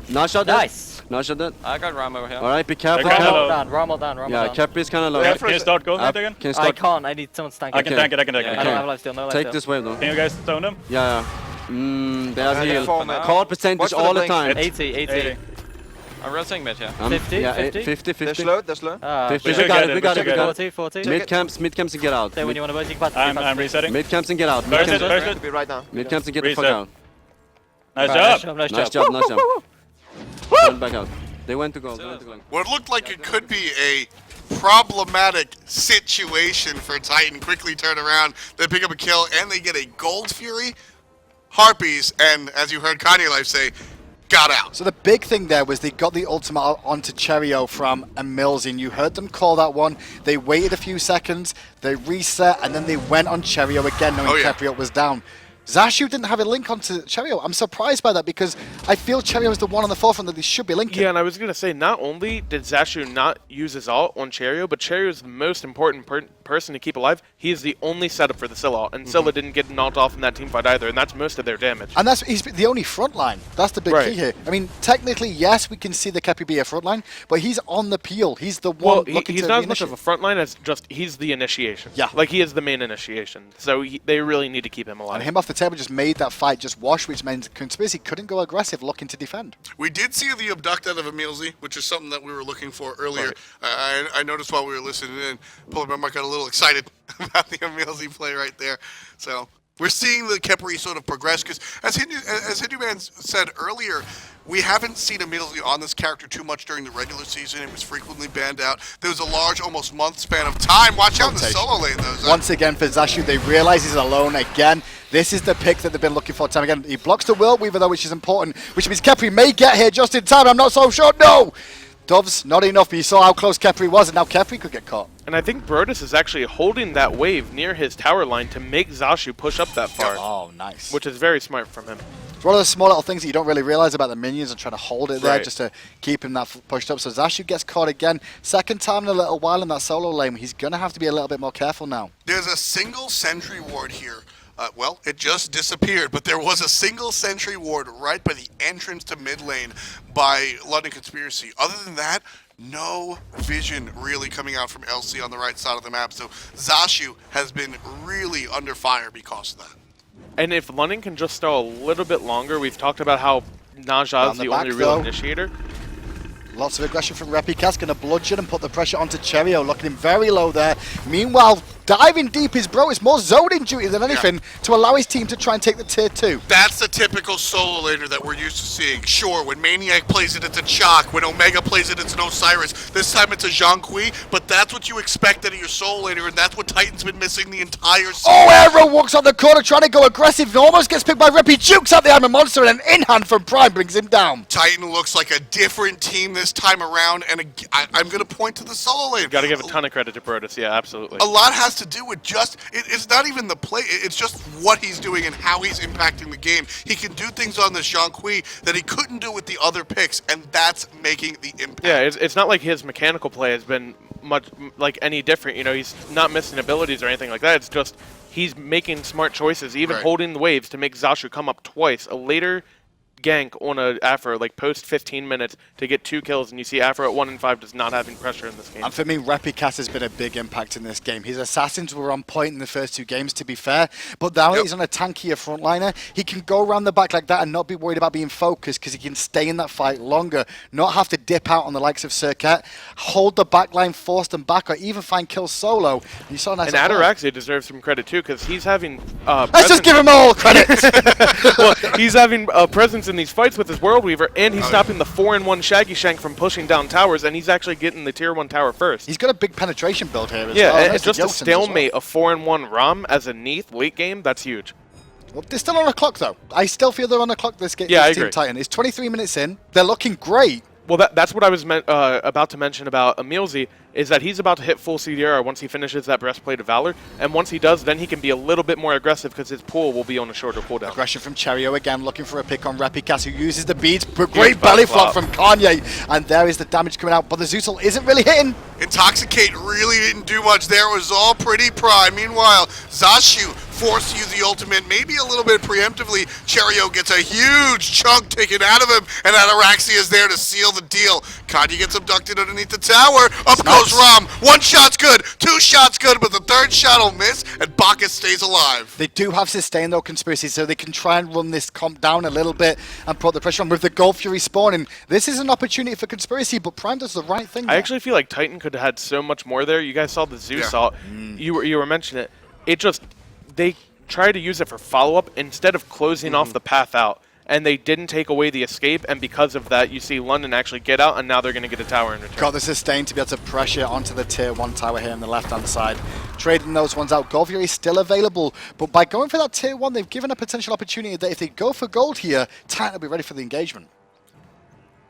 Nasha dead. Nice. Nasha dead. I got Rama over here. Alright, be careful. Rama down. Yeah, Khepri's kinda low. Can you start gold mid again? I can't. I need someone tank. I can tank it. I don't have lifesteal. No lifesteal. Take this wave though. Can you guys stone them? Yeah. They have heal. Call percentage all the time. 80. I'm rotating mid here. 50. Yeah, 50. They're slow. 50. We got it. 40. Mid camps and get out. When you want to vote, you can I'm resetting. Mid camps and get out. Burst it. Be right now. Mid camps and get the fuck out. Nice job. Nice job. Turn back out. They went to gold. What looked like it could be a problematic situation for Titan quickly turn around. They pick up a kill, and they get a Gold Fury, Harpies, and as you heard Kanyelife say, got out. So the big thing there was they got the ultimate onto Cherryo from EmilZy, and you heard them call that one. They waited a few seconds, they reset, and then they went on Cherryo again, knowing Khepri was down. Zashu didn't have a link onto Cherryo. I'm surprised by that, because I feel Cherryo is the one on the forefront that they should be linking. Yeah, and I was going to say, not only did Zashu not use his ult on Cherryo, but Cherryo is the most important person to keep alive, he is the only setup for the Scylla, and Scylla didn't get knocked off in that team fight either, and that's most of their damage. And he's the only front line. That's the big key here. I mean, technically, yes, we can see the Khepri be a front line, but he's on the peel. He's the one looking to he's not as much of a front line as just he's the initiation. Yeah. Like, he is the main initiation. So they really need to keep him alive. And him off the table just made that fight just wash, which meant Conspiracy couldn't go aggressive looking to defend. We did see the abduct out of EmilZy, which is something that we were looking for earlier. Right. I noticed while we were listening in, PrettyPrime got a little excited about the EmilZy play right there. So we're seeing the Khepri sort of progress, because as Hinduman said earlier, we haven't seen EmilZy on this character too much during the regular season. It was frequently banned out. There was a large, almost month span of time. Watch out in the solo lane, though. Once again for Zashu, they realize he's alone again. This is the pick that they've been looking for time again. He blocks the Whirl Weaver, though, which is important, which means Khepri may get here just in time. I'm not so sure. No! Doves, not enough, but you saw how close Khepri was, and now Khepri could get caught. And I think Brotuz is actually holding that wave near his tower line to make Zashu push up that far. Oh, nice. Which is very smart from him. It's one of the small little things that you don't really realize about the minions and trying to hold it there just to keep him that pushed up. So Zashu gets caught again. Second time in a little while in that solo lane. He's going to have to be a little bit more careful now. There's a single sentry ward here. Well, it just disappeared, but there was a single sentry ward right by the entrance to mid lane by London Conspiracy. Other than that, no vision really coming out from LC on the right side of the map. So Zashu has been really under fire because of that. And if London can just stall a little bit longer, we've talked about how Naja is the only real initiator. Lots of aggression from Repikas, going to bludgeon and put the pressure onto Cherryo, looking him very low there. Meanwhile, diving deep is Bro. It's more zoning duty than anything to allow his team to try and take the tier 2. That's the typical solo laner that we're used to seeing. Sure, when Maniac plays it, it's a Chalk. When Omega plays it, it's an Osiris. This time it's a Zhong, but that's what you expect out of your solo laner, and that's what Titan's been missing the entire season. Oh, Aero walks on the corner trying to go aggressive. Almost gets picked by Repi, jukes out the Iron Monster, and an in-hand from Prime brings him down. Titan looks like a different team this time around, and I'm going to point to the solo lane. Got to give a ton of credit to Brotuz, yeah, absolutely. A lot has to do with just, it's not even the play, it's just what he's doing and how he's impacting the game. He can do things on this Zhong that he couldn't do with the other picks, and that's making the impact. Yeah, it's not like his mechanical play has been much like any different. You know, he's not missing abilities or anything like that. It's just he's making smart choices, even holding the waves to make Zashu come up twice. A later gank on a Afro, like post 15 minutes to get 2 kills, and you see Afro at 1 and 5 does not having pressure in this game. And for me, Repikas has been a big impact in this game. His assassins were on point in the first 2 games, to be fair, but now he's on a tankier frontliner. He can go around the back like that and not be worried about being focused, because he can stay in that fight longer, not have to dip out on the likes of Circuit, hold the back line, force them back, or even find kills solo. You saw nice. And Ataraxia deserves some credit too, because he's having let's just give him all credit. Well, he's having presence in these fights with his World Weaver, and he's stopping the 4-in-1 Shaggyshenk from pushing down towers, and he's actually getting the tier 1 tower first. He's got a big penetration build here as well. Yeah, and just to stalemate a 4-in-1 Ram as a Neith late game, that's huge. Well, they're still on the clock, though. I still feel they're on the clock this game. Yeah, I Team agree. Titan. It's 23 minutes in. They're looking great. Well, that's what I was about to mention about EmilZy, is that he's about to hit full CDR once he finishes that Breastplate of Valor, and once he does, then he can be a little bit more aggressive because his pool will be on a shorter cooldown. Aggression from Cherryo again, looking for a pick on Repikas, who uses the beads. Great belly flop from Kanye, and there is the damage coming out, but the Zeus isn't really hitting. Intoxicate really didn't do much there. It was all PrettyPrime. Meanwhile, Zashu forced to use the ultimate, maybe a little bit preemptively. Cherryo gets a huge chunk taken out of him, and Ataraxia is there to seal the deal. Kanye gets abducted underneath the tower. Up goes Ram. 1 shot's good, 2 shots good, but the 3rd shot will miss, and Bacchus stays alive. They do have sustain, though, Conspiracy, so they can try and run this comp down a little bit and put the pressure on with the Gold Fury spawning. This is an opportunity for Conspiracy, but Prime does the right thing there. I actually feel like Titan could have had so much more there. You guys saw the Zeus ult. You were mentioning it. It just, they tried to use it for follow-up instead of closing off the path out. And they didn't take away the escape, and because of that, you see London actually get out, and now they're going to get a tower in return. Got the sustain to be able to pressure onto the tier 1 tower here on the left-hand side. Trading those ones out. Gold Fury is still available, but by going for that tier 1, they've given a potential opportunity that if they go for gold here, Titan will be ready for the engagement.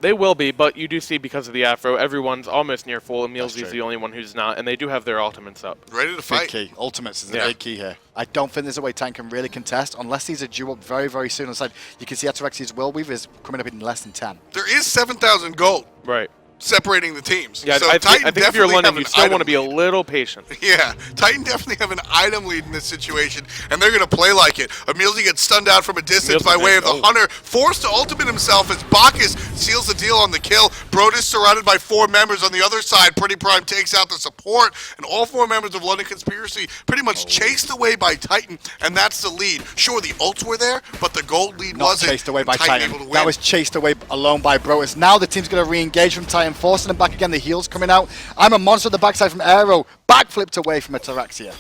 They will be, but you do see because of the Afro, everyone's almost near full. EmilZy is the only one who's not, and they do have their ultimates up. Ready to fight. Big key. Ultimates is the big key here. I don't think there's a way Titan can really contest unless these are due up very, very soon. On the side, you can see Ataraxia's Whirl Weaver is coming up in less than 10. There is 7,000 gold. Right. separating the teams. Yeah, so I Titan think if you're definitely London, have you an still want to item be a lead. little patient. Yeah, Titan definitely have an item lead in this situation, and they're going to play like it. EmilZy gets stunned out from a distance by way of the Hunter, forced to ultimate himself as Bacchus seals the deal on the kill. Brotuz surrounded by 4 members on the other side. PrettyPrime takes out the support, and all 4 members of London Conspiracy pretty much chased away by Titan, and that's the lead. Sure, the ults were there, but the gold lead Not wasn't. chased away by Titan Titan. able to win. That was chased away alone by Brotuz. Now the team's going to re-engage from Titan, forcing them back again. The heals coming out. I'm a monster at the backside from Aero. Backflipped away from Ataraxia.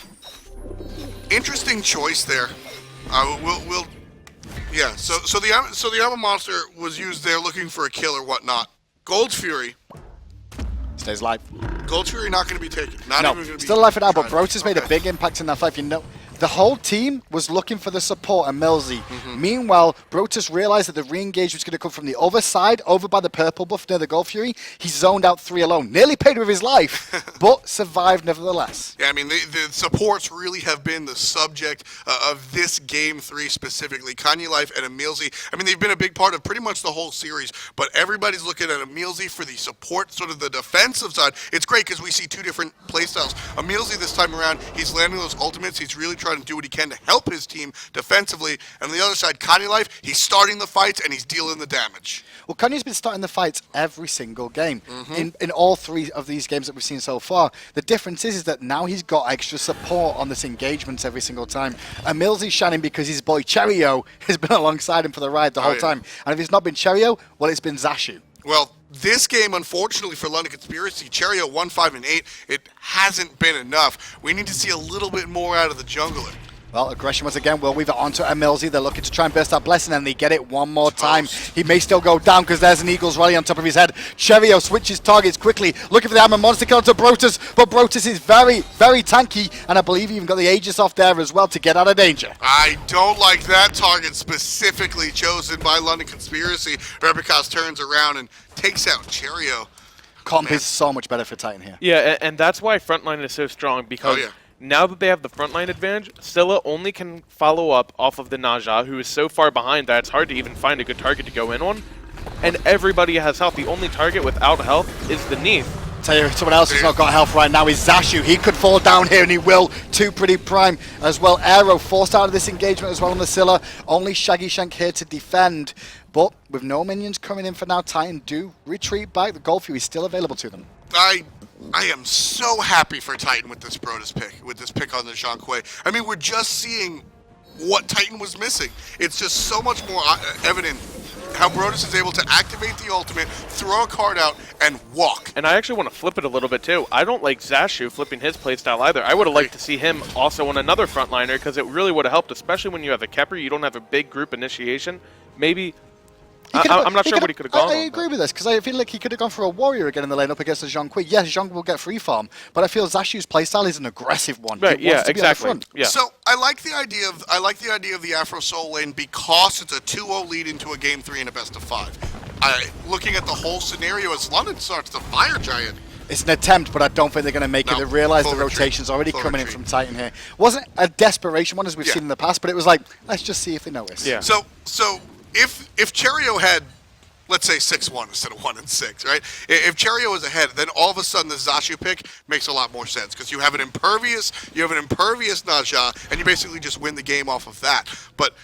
Interesting choice there. Yeah. So the Armor Monster was used there looking for a kill or whatnot. Gold's Fury. Stays live. Gold's Fury not going to be taken. Not No, even going to be still alive for now, but tried. Brotuz made a big impact in that fight. You know, the whole team was looking for the support of EmilZy. Meanwhile, Brotuz realized that the re-engage was going to come from the other side, over by the purple buff near the Gold Fury. He zoned out 3 alone, nearly paid with his life, but survived nevertheless. Yeah, I mean, the supports really have been the subject of this Game 3 specifically. Kanyelife and EmilZy, I mean, they've been a big part of pretty much the whole series, but everybody's looking at EmilZy for the support, sort of the defensive side. It's great because we see 2 different playstyles. EmilZy this time around, he's landing those ultimates. He's really trying to do what he can to help his team defensively. And on the other side, Kanyelife, he's starting the fights and he's dealing the damage. Well, Kanye's been starting the fights every single game. In all 3 of these games that we've seen so far. The difference is that now he's got extra support on this engagement every single time. EmilZy's shining because his boy Cherryo has been alongside him for the ride the whole time. And if it's not been Cherryo, well, it's been Zashu. Well, this game, unfortunately for London Conspiracy, Cherryo 1-5-8, it hasn't been enough. We need to see a little bit more out of the jungler. Well, aggression once again will weave it onto EmilZy. They're looking to try and burst that blessing, and they get it one more time. He may still go down because there's an Eagles rally on top of his head. Cherryo switches targets quickly, looking for the Armor Monster kill onto Brotuz, but Brotuz is very, very tanky, and I believe he even got the Aegis off there as well to get out of danger. I don't like that target specifically chosen by London Conspiracy. Repikas turns around and takes out Cherryo. Comp is so much better for Titan here. Yeah, and that's why frontline is so strong, because now that they have the frontline advantage, Scylla only can follow up off of the Naja, who is so far behind that it's hard to even find a good target to go in on. And everybody has health. The only target without health is the Neith. Tell you, someone else who's not got health right now is Zashu. He could fall down here, and he will, to PrettyPrime as well. Aero forced out of this engagement as well on the Scylla. Only Shaggyshenk here to defend. But with no minions coming in for now, Titan do retreat back. The Gold Fury is still available to them. I am so happy for Titan with this Brotuz pick, with this pick on the Zhong. I mean, we're just seeing what Titan was missing. It's just so much more evident how Brotuz is able to activate the ultimate, throw a card out, and walk. And I actually want to flip it a little bit too. I don't like Zashu flipping his playstyle either. I would have liked to see him also on another frontliner, because it really would have helped, especially when you have a Khepri. You don't have a big group initiation. Maybe... I'm not sure what he could have gone I agree with this, because I feel like he could have gone for a warrior again in the lane up against the Zhong. Yes, Zhong will get free farm, but I feel Zashu's playstyle is an aggressive one. Right, He wants to be on the exactly. front. Yeah. So I like the idea of the Afro Soul lane because it's a 2-0 lead into a Game 3 and a best of 5. Looking at the whole scenario as London starts the Fire Giant. It's an attempt, but I don't think they're going to make it. They realize the rotation's already coming in from Titan here. Wasn't a desperation one as we've seen in the past, but it was like, let's just see if they notice. Yeah. So if Cherryo had, let's say 6-1 instead of 1-6, right? If Cherryo is ahead, then all of a sudden the Zashu pick makes a lot more sense because you have an impervious Naja, and you basically just win the game off of that. But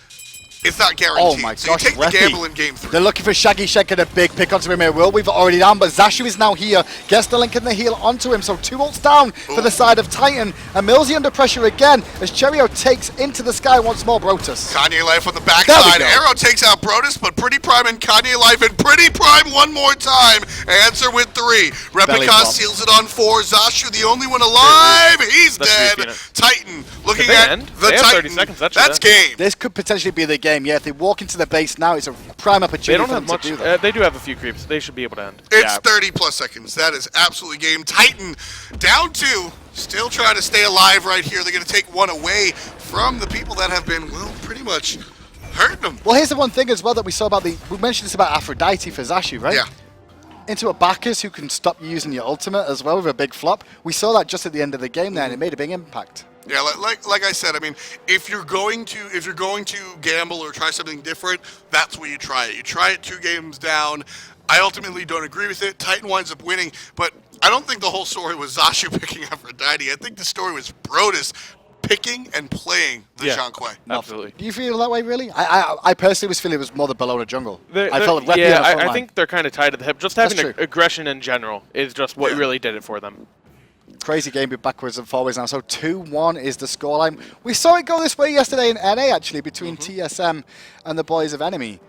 it's not guaranteed. Oh my so gosh, you take the gamble in Game 3. They're looking for Shaggyshenk and a big pick onto him here. We've already down, but Zashu is now here. Gets the link and the heal onto him, so 2 ults down for the side of Titan. EmilZy under pressure again as Cherryo takes into the sky once more Brotuz. Kanyelife on the backside. Aero takes out Brotuz, but PrettyPrime and Kanyelife, and PrettyPrime one more time. Answer with 3. Repikas seals it on 4. Zashu, the only one alive. He's dead. Titan looking at the Titan. 30 seconds, that's game. This could potentially be the game. Yeah, if they walk into the base now, it's a prime opportunity. They don't for have them much. to do that. They do have a few creeps. They should be able to end. It's 30 plus seconds. That is absolutely game. Titan down 2. Still trying to stay alive right here. They're going to take one away from the people that have been, well, pretty much hurting them. Well, here's the one thing as well that we saw about we mentioned this about Aphrodite for Zashu, right? Yeah. Into a Bacchus who can stop you using your ultimate as well with a big flop. We saw that just at the end of the game there, and it made a big impact. Yeah, like I said, I mean, if you're going to gamble or try something different, that's where you try it. You try it 2 games down. I ultimately don't agree with it. Titan winds up winning, but I don't think the whole story was Zashu picking Aphrodite. I think the story was Brotuz picking and playing the Zhong. Absolutely. Do you feel that way, really? I personally was feeling it was more the Bellona jungle. I felt Repi yeah, on the front I line. think they're kind of tied to the hip. Just having That's true. aggression in general is just what really did it for them. Crazy game with backwards and forwards now. So 2-1 is the scoreline. We saw it go this way yesterday in NA, actually, between TSM and the boys of Enemy.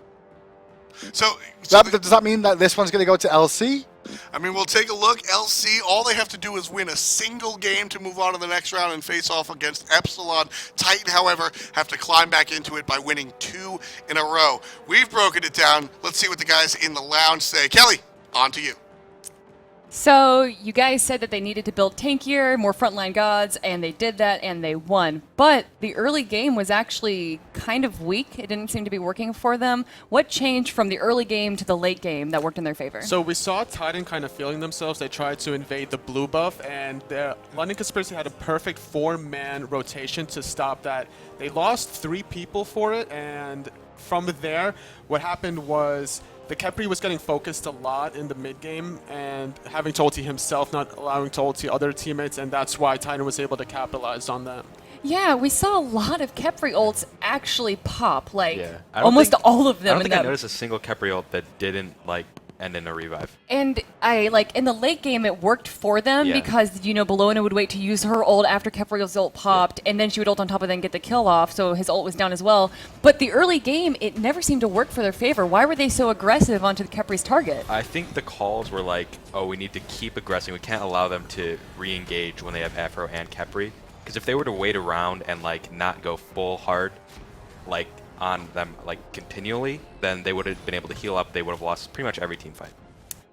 So Does that mean that this one's going to go to LC? I mean, we'll take a look. LC, all they have to do is win a single game to move on to the next round and face off against Epsilon. Titan, however, have to climb back into it by winning 2 in a row. We've broken it down. Let's see what the guys in the lounge say. Kelly, on to you. So you guys said that they needed to build tankier, more frontline gods, and they did that and they won. But the early game was actually kind of weak. It didn't seem to be working for them. What changed from the early game to the late game that worked in their favor? So we saw Titan kind of feeling themselves. They tried to invade the blue buff, and London Conspiracy had a perfect 4-man rotation to stop that. They lost 3 people for it, and from there, what happened was the Khepri was getting focused a lot in the mid game and having to ulti himself, not allowing to ulti other teammates, and that's why Titan was able to capitalize on that. Yeah, we saw a lot of Khepri ults actually pop, like I don't almost think- all of them. I don't think I that noticed a single Khepri ult that didn't like end in a revive. And in the late game, it worked for them because, Bellona would wait to use her ult after Khepri's ult popped, and then she would ult on top of it and get the kill off, so his ult was down as well. But the early game, it never seemed to work for their favor. Why were they so aggressive onto the Khepri's target? I think the calls were like, oh, we need to keep aggressing. We can't allow them to re-engage when they have Afro and Khepri. Because if they were to wait around and like not go full hard, like on them like continually, then they would have been able to heal up. They would have lost pretty much every team fight.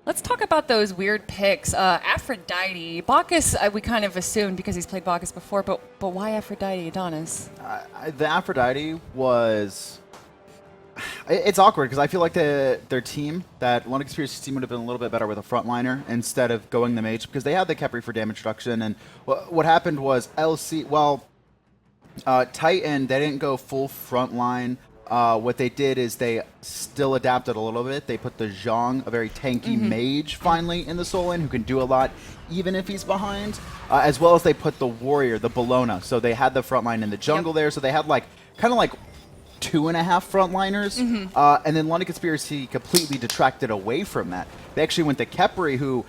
Let's talk about those weird picks. Aphrodite. Bacchus, we kind of assumed because he's played Bacchus before, but why Aphrodite, Adonis? The Aphrodite was... It's awkward because I feel like their team, that London Conspiracy team, would have been a little bit better with a frontliner instead of going the mage because they had the Khepri for damage reduction. And what happened was LC, Titan, they didn't go full frontline. What they did is they still adapted a little bit. They put the Zhong, a very tanky mage, finally in the soul lane who can do a lot even if he's behind, as well as they put the warrior, the Bellona. So they had the frontline in the jungle there. So they had kind of like 2.5 frontliners, and then London Conspiracy completely detracted away from that. They actually went to Khepri, who,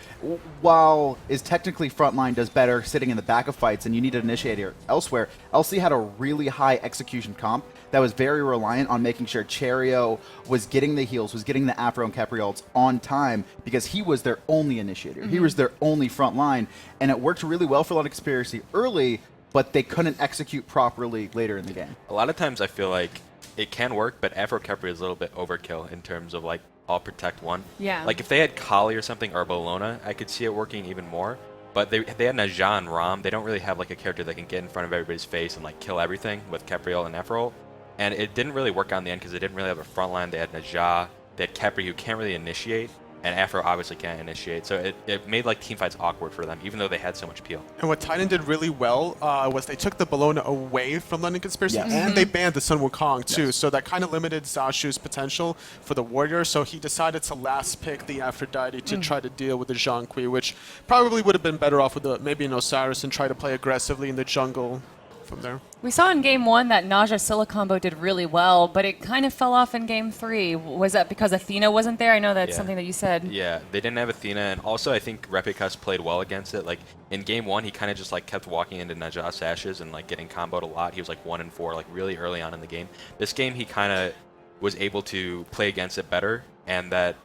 while is technically frontline, does better sitting in the back of fights, and you need an initiator elsewhere. LC had a really high execution comp that was very reliant on making sure Cherryo was getting the heals, was getting the Afro and Khepri ults on time, because he was their only initiator. He was their only frontline, and it worked really well for London Conspiracy early, but they couldn't execute properly later in the game. A lot of times I feel like it can work, but Afro Khepri is a little bit overkill in terms of like all protect one. Yeah. Like if they had Kali or something or Bellona, I could see it working even more. But they had Najah and Ram. They don't really have like a character that can get in front of everybody's face and like kill everything with Khepri and Afro. And it didn't really work on the end because they didn't really have a front line. They had Najah, they had Khepri who can't really initiate, and Afro obviously can't initiate. So it made like team fights awkward for them, even though they had so much peel. And what Titan did really well was they took the Bellona away from London Conspiracy, and they banned the Sun Wukong too. So that kind of limited Zashu's potential for the warrior. So he decided to last pick the Aphrodite to try to deal with the Zhong, which probably would have been better off with maybe an Osiris and try to play aggressively in the jungle from there. We saw in game 1 that Naja Scylla combo did really well, but it kind of fell off in game 3. Was that because Athena wasn't there? I know that's something that you said. Yeah, they didn't have Athena, and also I think Repikas played well against it. Like in game 1, he kind of just like kept walking into Najah sashes and like getting comboed a lot. He was like 1 and 4 like really early on in the game. This game he kind of was able to play against it better, and that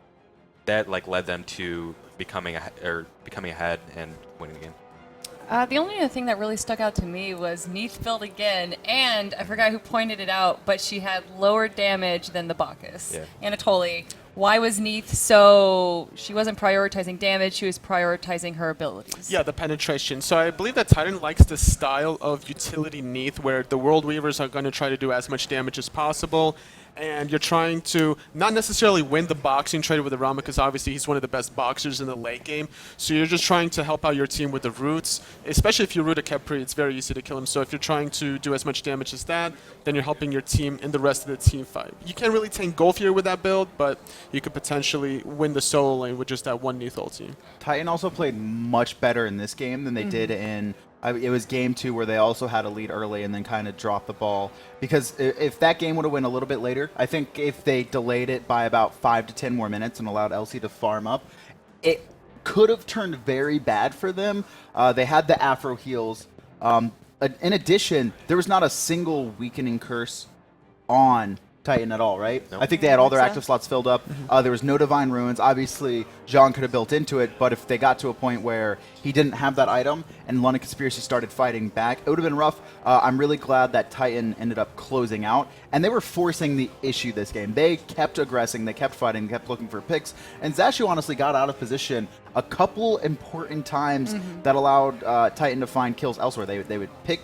like led them to becoming ahead and winning the game. The only other thing that really stuck out to me was Neith built again, and I forgot who pointed it out, but she had lower damage than the Bacchus. Yeah. Anatoly, why was Neith so... She wasn't prioritizing damage, she was prioritizing her abilities. Yeah, the penetration. So I believe that Titan likes the style of utility Neith, where the World Weavers are going to try to do as much damage as possible, and you're trying to not necessarily win the boxing trade with the Rama, because obviously he's one of the best boxers in the late game. So you're just trying to help out your team with the roots, especially if you root a Khepri, it's very easy to kill him. So if you're trying to do as much damage as that, then you're helping your team in the rest of the team fight. You can't really tank Golf here with that build, but you could potentially win the solo lane with just that one Neith ulti. Titan also played much better in this game than they did in it was game 2 where they also had a lead early and then kind of dropped the ball. Because if that game would have went a little bit later, I think if they delayed it by about 5 to 10 more minutes and allowed LC to farm up, it could have turned very bad for them. They had the Afro heals. In addition, there was not a single weakening curse on Titan at all, right? Nope. I think they had all their active slots filled up. There was no Divine Ruins. Obviously, Zhong could have built into it, but if they got to a point where he didn't have that item and London Conspiracy started fighting back, it would have been rough. I'm really glad that Titan ended up closing out, and they were forcing the issue this game. They kept aggressing, they kept fighting, they kept looking for picks, and Zashu honestly got out of position a couple important times that allowed Titan to find kills elsewhere. They would pick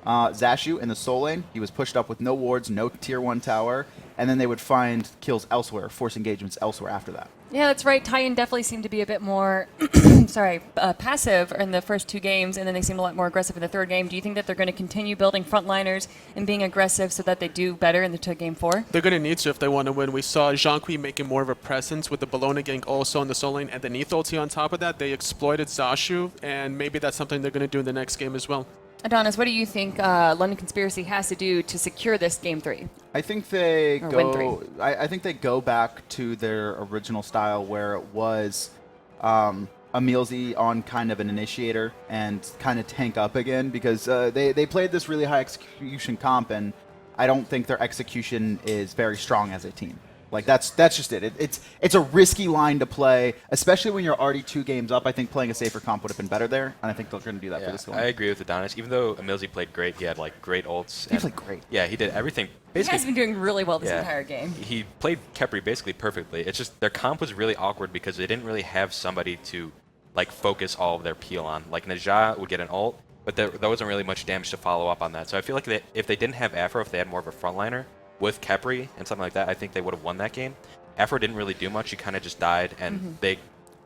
Zashu in the soul lane. He was pushed up with no wards, no tier 1 tower, and then they would find kills elsewhere, force engagements elsewhere after that. Yeah, that's right. Titan definitely seemed to be a bit more passive in the first 2 games, and then they seemed a lot more aggressive in the 3rd game. Do you think that they're going to continue building frontliners and being aggressive so that they do better in the game 4? They're going to need to if they want to win. We saw Zhong making more of a presence with the Bellona gang also on the soul lane, and the Neith ulti on top of that. They exploited Zashu, and maybe that's something they're going to do in the next game as well. Adonis, what do you think London Conspiracy has to do to secure this game 3? I think they win 3. I think they go back to their original style where it was EmilZy on kind of an initiator and kind of tank up again, because they played this really high execution comp, and I don't think their execution is very strong as a team. Like that's just it. It's a risky line to play, especially when you're already 2 games up. I think playing a safer comp would have been better there, and I think they're going to do that for this one. I agree with Adonis. Even though EmilZy played great, he had like great ults. He played great. Yeah, he did everything. He has been doing really well this entire game. He played Khepri basically perfectly. It's just their comp was really awkward because they didn't really have somebody to like focus all of their peel on. Like Najah would get an ult, but there wasn't really much damage to follow up on that. So I feel like if they didn't have Afro, if they had more of a frontliner with Khepri and something like that, I think they would have won that game. Afro didn't really do much. He kind of just died, and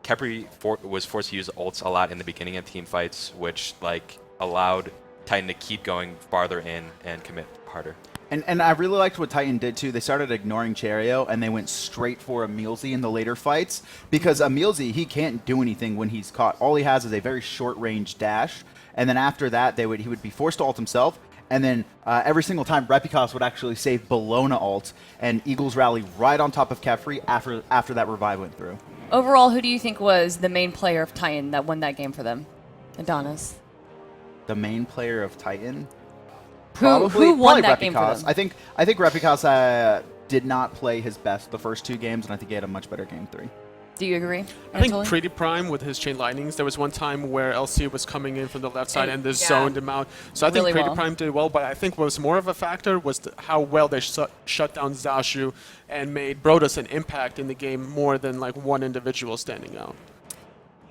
Khepri was forced to use ults a lot in the beginning of team fights, which like allowed Titan to keep going farther in and commit harder. And I really liked what Titan did too. They started ignoring Cherryo and they went straight for EmilZy in the later fights, because EmilZy, he can't do anything when he's caught. All he has is a very short range dash, and then after that he would be forced to ult himself. And then every single time, Repikas would actually save Bellona ult, and Eagles rally right on top of Khepri after that revive went through. Overall, who do you think was the main player of Titan that won that game for them? Adonis. The main player of Titan? Who won that Repikas. game for them? I think Repikas did not play his best the first 2 games, and I think he had a much better game 3. Do you agree? I think PrettyPrime with his chain lightnings, there was one time where LC was coming in from the left side and this zoned him out. So I think Really well. PrettyPrime did well, but I think what was more of a factor was how well they shut down Zashu and made Brotuz an impact in the game more than like one individual standing out.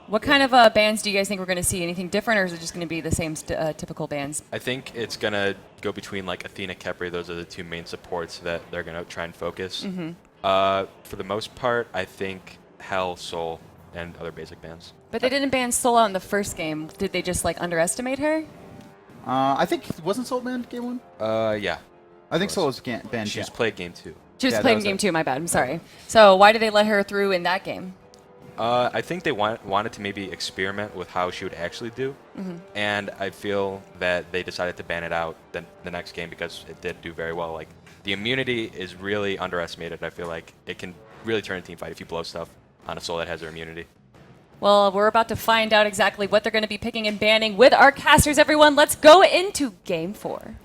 What kind of bans do you guys think we're going to see? Anything different, or is it just going to be the same typical bans? I think it's going to go between like Athena, Khepri. Those are the 2 main supports that they're going to try and focus. For the most part, I think Hell, Soul, and other basic bans. But they didn't ban Scylla in the first game. Did they just like underestimate her? I think, wasn't Soul banned game 1? Yeah. I think Soul was banned. She was played game 2. She was playing game 2, my bad. I'm sorry. So why did they let her through in that game? I think they wanted to maybe experiment with how she would actually do, and I feel that they decided to ban it out the next game because it did do very well. Like the immunity is really underestimated. I feel like it can really turn a team fight if you blow stuff on a soul that has their immunity. Well, we're about to find out exactly what they're going to be picking and banning with our casters, everyone. Let's go into game 4.